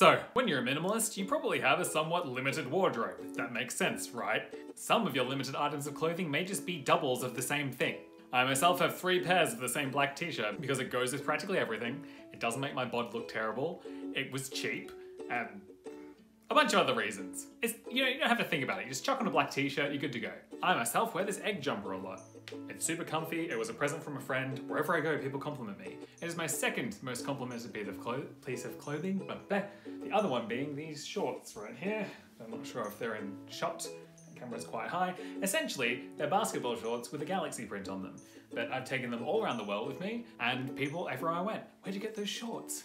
So, when you're a minimalist, you probably have a somewhat limited wardrobe. That makes sense, right? Some of your limited items of clothing may just be doubles of the same thing. I myself have 3 pairs of the same black t-shirt because it goes with practically everything. It doesn't make my bod look terrible. It was cheap, and a bunch of other reasons. You don't have to think about it. You just chuck on a black t-shirt, you're good to go. I myself wear this egg jumper a lot. It's super comfy, it was a present from a friend. Wherever I go, people compliment me. It is my second most complimented piece of clothing. The other one being these shorts right here. I'm not sure if they're in shot. The camera's quite high. Essentially, they're basketball shorts with a galaxy print on them. But I've taken them all around the world with me, and people everywhere I went, where'd you get those shorts?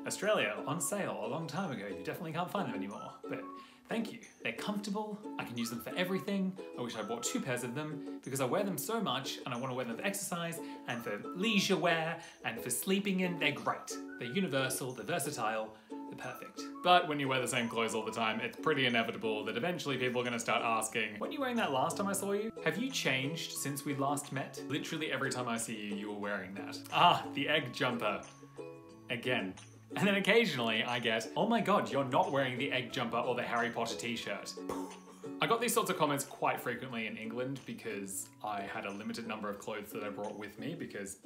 Australia, on sale a long time ago. You definitely can't find them anymore. But thank you. They're comfortable, I can use them for everything. I wish I bought 2 pairs of them because I wear them so much and I want to wear them for exercise and for leisure wear and for sleeping in. They're great. They're universal, they're versatile, they're perfect. But when you wear the same clothes all the time, it's pretty inevitable that eventually people are going to start asking, weren't you wearing that last time I saw you? Have you changed since we last met? Literally every time I see you, you were wearing that. Ah, the egg jumper. Again. And then occasionally I get, oh my god, you're not wearing the egg jumper or the Harry Potter t-shirt. I got these sorts of comments quite frequently in England because I had a limited number of clothes that I brought with me because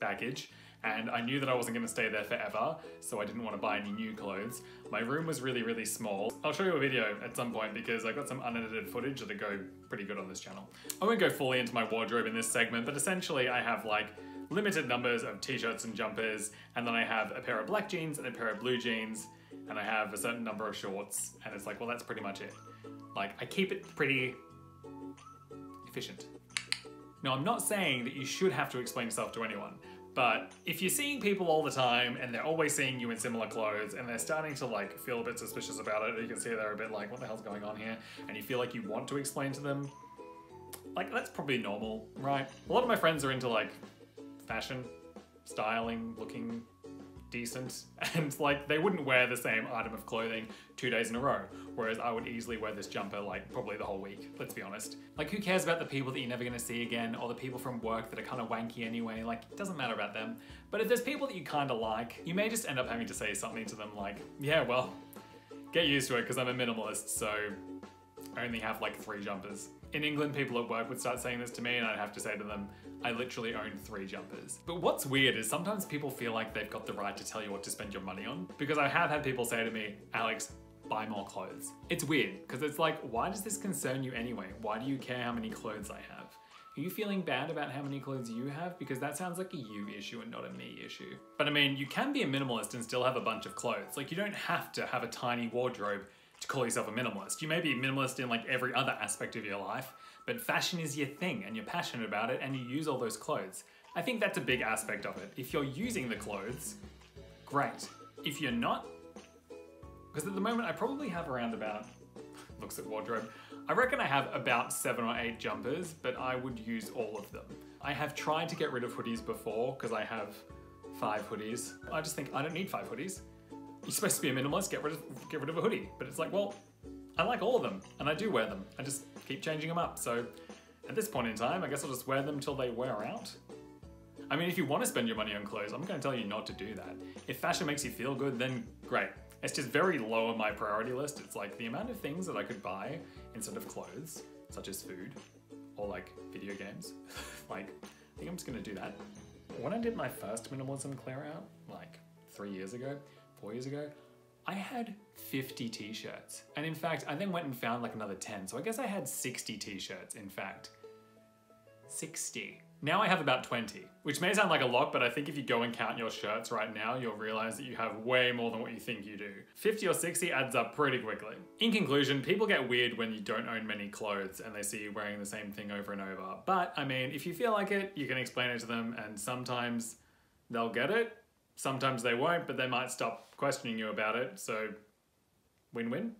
baggage, and I knew that I wasn't going to stay there forever, so I didn't want to buy any new clothes. My room was really, really small. I'll show you a video at some point because I got some unedited footage that'll go pretty good on this channel. I won't go fully into my wardrobe in this segment, but essentially I have like limited numbers of t-shirts and jumpers, and then I have a pair of black jeans and a pair of blue jeans, and I have a certain number of shorts, and it's like, well, that's pretty much it. Like, I keep it pretty efficient. Now, I'm not saying that you should have to explain yourself to anyone, but if you're seeing people all the time and they're always seeing you in similar clothes and they're starting to like feel a bit suspicious about it, you can see they're a bit like, what the hell's going on here? And you feel like you want to explain to them, like, that's probably normal, right? A lot of my friends are into like fashion, styling, looking decent, and like they wouldn't wear the same item of clothing 2 days in a row, whereas I would easily wear this jumper like probably the whole week, let's be honest. Like, who cares about the people that you're never gonna see again, or the people from work that are kind of wanky anyway? Like, it doesn't matter about them. But if there's people that you kind of like, you may just end up having to say something to them like, yeah, well, get used to it because I'm a minimalist, so I only have like 3 jumpers. In England, people at work would start saying this to me and I'd have to say to them, I literally own 3 jumpers. But what's weird is sometimes people feel like they've got the right to tell you what to spend your money on. Because I have had people say to me, Alex, buy more clothes. It's weird, because it's like, why does this concern you anyway? Why do you care how many clothes I have? Are you feeling bad about how many clothes you have? Because that sounds like a you issue and not a me issue. But I mean, you can be a minimalist and still have a bunch of clothes. Like, you don't have to have a tiny wardrobe to call yourself a minimalist. You may be a minimalist in like every other aspect of your life, but fashion is your thing and you're passionate about it and you use all those clothes. I think that's a big aspect of it. If you're using the clothes, great. If you're not, because at the moment I probably have around about, looks at wardrobe, I reckon I have about 7 or 8 jumpers, but I would use all of them. I have tried to get rid of hoodies before because I have 5 hoodies. I just think I don't need 5 hoodies. You're supposed to be a minimalist, get rid of a hoodie. But it's like, well, I like all of them, and I do wear them. I just keep changing them up. So at this point in time, I guess I'll just wear them till they wear out. I mean, if you want to spend your money on clothes, I'm going to tell you not to do that. If fashion makes you feel good, then great. It's just very low on my priority list. It's like the amount of things that I could buy instead of clothes, such as food, or like video games. Like, I think I'm just going to do that. When I did my first minimalism clear out, like 3 years ago, 4 years ago, I had 50 t-shirts. And in fact, I then went and found like another 10. So I guess I had 60 t-shirts, in fact. 60. Now I have about 20, which may sound like a lot, but I think if you go and count your shirts right now, you'll realize that you have way more than what you think you do. 50 or 60 adds up pretty quickly. In conclusion, people get weird when you don't own many clothes and they see you wearing the same thing over and over. But I mean, if you feel like it, you can explain it to them, and sometimes they'll get it. Sometimes they won't, but they might stop questioning you about it, so win-win.